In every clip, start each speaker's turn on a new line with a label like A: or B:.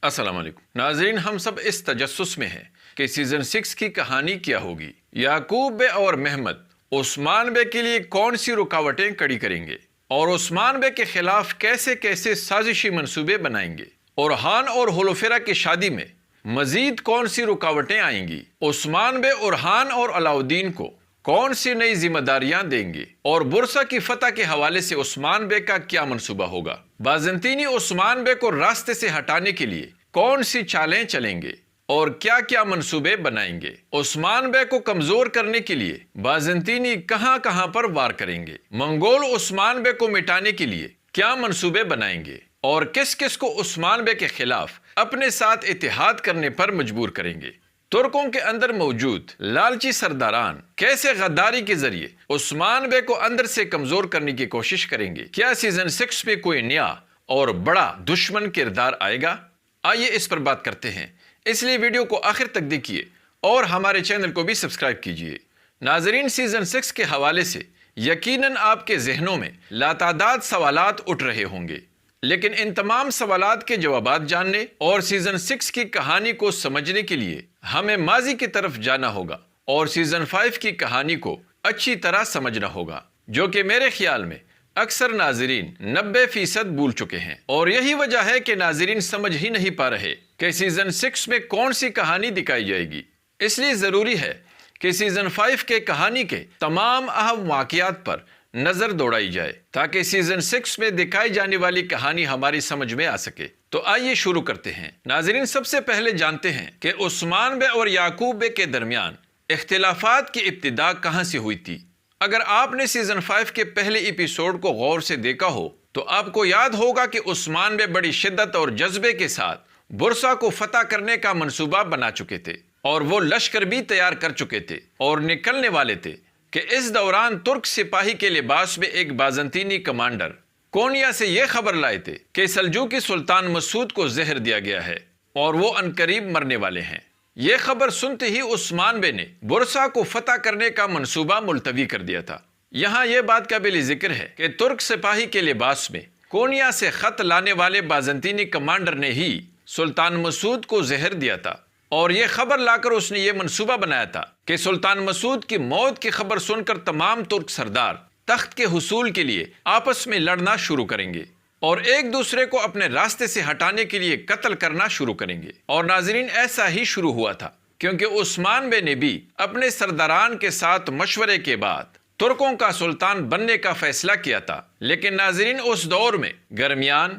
A: السلام علیکم ناظرین، ہم سب اس تجسس میں ہیں کہ سیزن 6 کی کہانی کیا ہوگی۔ یعقوب بے اور محمد عثمان بے کے لیے کون سی رکاوٹیں کھڑی کریں گے اور عثمان بے کے خلاف کیسے کیسے سازشی منصوبے بنائیں گے، اور ہان اور حلفرہ کی شادی میں مزید کون سی رکاوٹیں آئیں گی، عثمان بے اور ہان اور علاؤدین کو کون سی نئی ذمہ داریاں دیں گے، اور برسا کی فتح کے حوالے سے عثمان بے کا کیا منصوبہ ہوگا، بازنطینی عثمان بے کو راستے سے ہٹانے کے لیے کون سی چالیں چلیں گے اور کیا کیا منصوبے بنائیں گے، عثمان بے کو کمزور کرنے کے لیے بازنطینی کہاں کہاں پر وار کریں گے، منگول عثمان بے کو مٹانے کے لیے کیا منصوبے بنائیں گے، اور کس کس کو عثمان بے کے خلاف اپنے ساتھ اتحاد کرنے پر مجبور کریں گے۔ ترکوں کے اندر موجود لالچی سرداران کیسے غداری کے ذریعے عثمان بے کو اندر سے کمزور کرنے کی کوشش کریں گے۔ کیا سیزن 6 میں کوئی نیا اور بڑا دشمن کردار آئے گا؟ آئیے اس پر بات کرتے ہیں، اس لیے ویڈیو کو آخر تک دیکھیے اور ہمارے چینل کو بھی سبسکرائب کیجیے۔ ناظرین، سیزن 6 کے حوالے سے یقیناً آپ کے ذہنوں میں لاتعداد سوالات اٹھ رہے ہوں گے، لیکن ان تمام سوالات کے جوابات جاننے اور سیزن 6 کی کہانی کو سمجھنے کے لیے ہمیں ماضی کی طرف جانا ہوگا اور سیزن 5 کی کہانی کو اچھی طرح سمجھنا ہوگا، جو کہ میرے خیال میں اکثر ناظرین 90% بھول چکے ہیں، اور یہی وجہ ہے کہ ناظرین سمجھ ہی نہیں پا رہے کہ سیزن 6 میں کون سی کہانی دکھائی جائے گی۔ اس لیے ضروری ہے کہ سیزن 5 کے کہانی کے تمام اہم واقعات پر نظر دوڑائی جائے تاکہ سیزن 6 میں دکھائی جانے والی کہانی ہماری سمجھ میں آ سکے۔ تو آئیے شروع کرتے ہیں۔ ناظرین، سب سے پہلے جانتے ہیں کہ عثمان بے اور یعقوب بے کے درمیان اختلافات کی ابتدا کہاں سے ہوئی تھی۔ اگر آپ نے سیزن 5 کے پہلے ایپیسوڈ کو غور سے دیکھا ہو تو آپ کو یاد ہوگا کہ عثمان بے بڑی شدت اور جذبے کے ساتھ برسا کو فتح کرنے کا منصوبہ بنا چکے تھے، اور وہ لشکر بھی تیار کر چکے تھے اور نکلنے والے تھے کہ اس دوران ترک سپاہی کے لباس میں ایک بازنطینی کمانڈر کونیا سے یہ خبر لائے تھے کہ سلجوقی سلطان مسعود کو زہر دیا گیا ہے اور وہ عنقریب مرنے والے ہیں۔ یہ خبر سنتے ہی عثمان بے نے برسا کو فتح کرنے کا منصوبہ ملتوی کر دیا تھا۔ یہاں یہ بات قابل ذکر ہے کہ ترک سپاہی کے لباس میں کونیا سے خط لانے والے بازنطینی کمانڈر نے ہی سلطان مسعود کو زہر دیا تھا، اور یہ خبر لا کر اس نے یہ منصوبہ بنایا تھا کہ سلطان مسعود کی موت کی خبر سن کر تمام ترک سردار تخت کے حصول کے لیے آپس میں لڑنا شروع کریں گے اور ایک دوسرے کو اپنے راستے سے ہٹانے کے لیے قتل کرنا شروع کریں گے۔ اور ناظرین، ایسا ہی شروع ہوا تھا، کیونکہ عثمان بے نے بھی اپنے سرداران کے ساتھ مشورے کے بعد ترکوں کا سلطان بننے کا فیصلہ کیا تھا۔ لیکن ناظرین، اس دور میں گرمیان،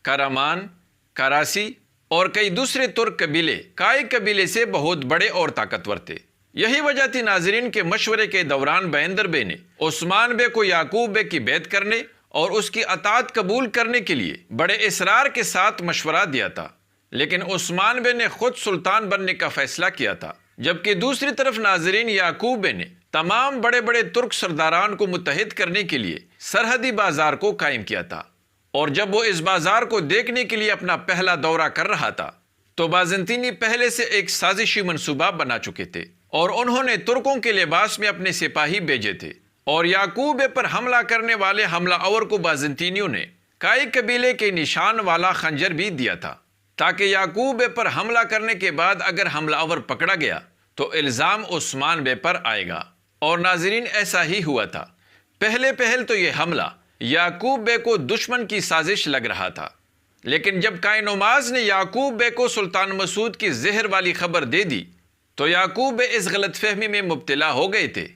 A: کرامان، کراسی اور کئی دوسرے ترک قبیلے کائی قبیلے سے بہت بڑے اور طاقتور تھے۔ یہی وجہ تھی ناظرین کے مشورے کے دوران بیندر بے نے عثمان بے کو یعقوب بے کی بیعت کرنے اور اس کی اطاعت قبول کرنے کے لیے بڑے اصرار کے ساتھ مشورہ دیا تھا، لیکن عثمان بے نے خود سلطان بننے کا فیصلہ کیا تھا، جبکہ دوسری طرف ناظرین یعقوب بے نے تمام بڑے بڑے ترک سرداران کو متحد کرنے کے لیے سرحدی بازار کو قائم کیا تھا، اور جب وہ اس بازار کو دیکھنے کے لیے اپنا پہلا دورہ کر رہا تھا تو بازنطینی پہلے سے ایک سازشی منصوبہ بنا چکے تھے، اور انہوں نے ترکوں کے لباس میں اپنے سپاہی بھیجے تھے، اور یعقوب بے پر حملہ کرنے والے حملہ آور کو بازنطینیوں نے کائی قبیلے کے نشان والا خنجر بھی دیا تھا، تاکہ یعقوب بے پر حملہ کرنے کے بعد اگر حملہ آور پکڑا گیا تو الزام عثمان بے پر آئے گا۔ اور ناظرین، ایسا ہی ہوا تھا۔ پہل تو یہ حملہ یعقوب بے کو دشمن کی سازش لگ رہا تھا، لیکن جب کائنوماز نے یعقوب بے کو سلطان مسعود کی زہر والی خبر دے دی تو یعقوب بے اس غلط فہمی میں مبتلا ہو گئے تھے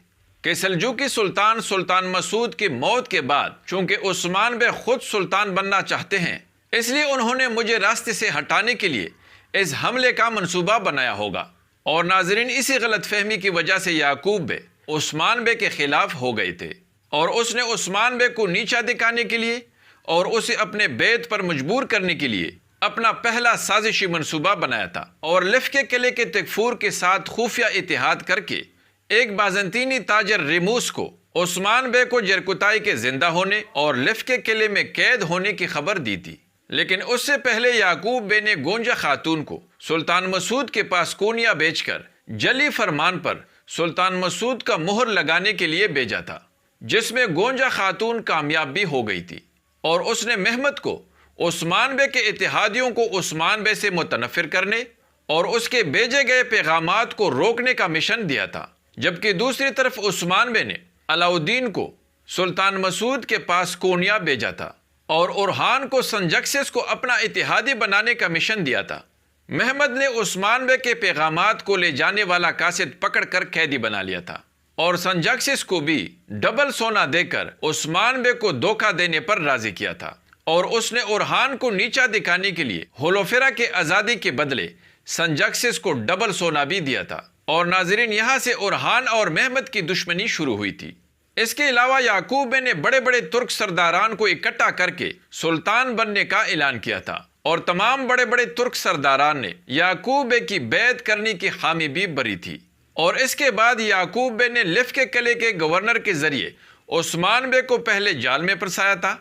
A: کہ سلجوقی سلطان مسعود کی موت کے بعد چونکہ عثمان بے خود سلطان بننا چاہتے ہیں، اس لیے انہوں نے مجھے راستے سے ہٹانے کے لیے اس حملے کا منصوبہ بنایا ہوگا۔ اور ناظرین، اسی غلط فہمی کی وجہ سے یعقوب بے عثمان بے کے خلاف ہو گئے تھے، اور اس نے عثمان بے کو نیچا دکھانے کے لیے اور اسے اپنے بیعت پر مجبور کرنے کے لیے اپنا پہلا سازشی منصوبہ بنایا تھا، اور لفکے قلعے کے تکفور کے ساتھ خفیہ اتحاد کر کے ایک بازنطینی تاجر ریموس کو عثمان بے کو جرکتائی کے زندہ ہونے اور لفکے قلعے میں قید ہونے کی خبر دی تھی۔ لیکن اس سے پہلے یعقوب بے نے گونجا خاتون کو سلطان مسعود کے پاس کونیا بیچ کر جلی فرمان پر سلطان مسعود کا مہر لگانے کے لیے بھیجا تھا، جس میں گونجا خاتون کامیاب بھی ہو گئی تھی، اور اس نے محمد کو عثمان بے کے اتحادیوں کو عثمان بے سے متنفر کرنے اور اس کے بھیجے گئے پیغامات کو روکنے کا مشن دیا تھا، جبکہ دوسری طرف عثمان بے نے علاؤ الدین کو سلطان مسعود کے پاس کونیا بھیجا تھا اور اورہان کو سنجکسس کو اپنا اتحادی بنانے کا مشن دیا تھا۔ محمد نے عثمان بے کے پیغامات کو لے جانے والا قاصد پکڑ کر قیدی بنا لیا تھا اور سنجکسس کو بھی ڈبل سونا دے کر عثمان بے کو دھوکہ دینے پر راضی کیا تھا، اور اس نے اورہان کو نیچا دکھانے کے لیے ہولوفیرا کے آزادی کے بدلے سنجکسس کو ڈبل سونا بھی دیا تھا۔ اور ناظرین، یہاں سے اورہان اور محمد کی دشمنی شروع ہوئی تھی۔ اس کے علاوہ یعقوب بے نے بڑے بڑے ترک سرداران کو اکٹھا کر کے سلطان بننے کا اعلان کیا تھا، اور تمام بڑے بڑے ترک سرداران نے یعقوب بے کی بیعت کرنے کی حامی بھی بری تھی۔ اور اس کے بعد یعقوب بے نے لف کے قلعے کے گورنر کے ذریعے عثمان بے کو پہلے جال میں پھنسایا تھا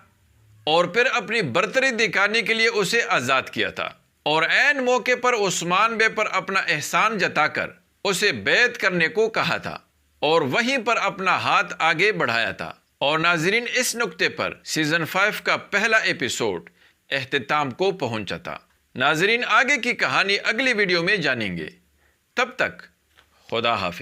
A: اور پھر اپنی برتری دکھانے کے لیے اسے آزاد کیا تھا، اور عین موقع پر عثمان بے پر اپنا احسان جتا کر اسے بیعت کرنے کو کہا تھا اور وہیں پر اپنا ہاتھ آگے بڑھایا تھا۔ اور ناظرین، اس نقطے پر سیزن 5 کا پہلا ایپیسوڈ اختتام کو پہنچا تھا۔ ناظرین، آگے کی کہانی اگلی ویڈیو میں جانیں گے۔ تب تک خدا حافظ۔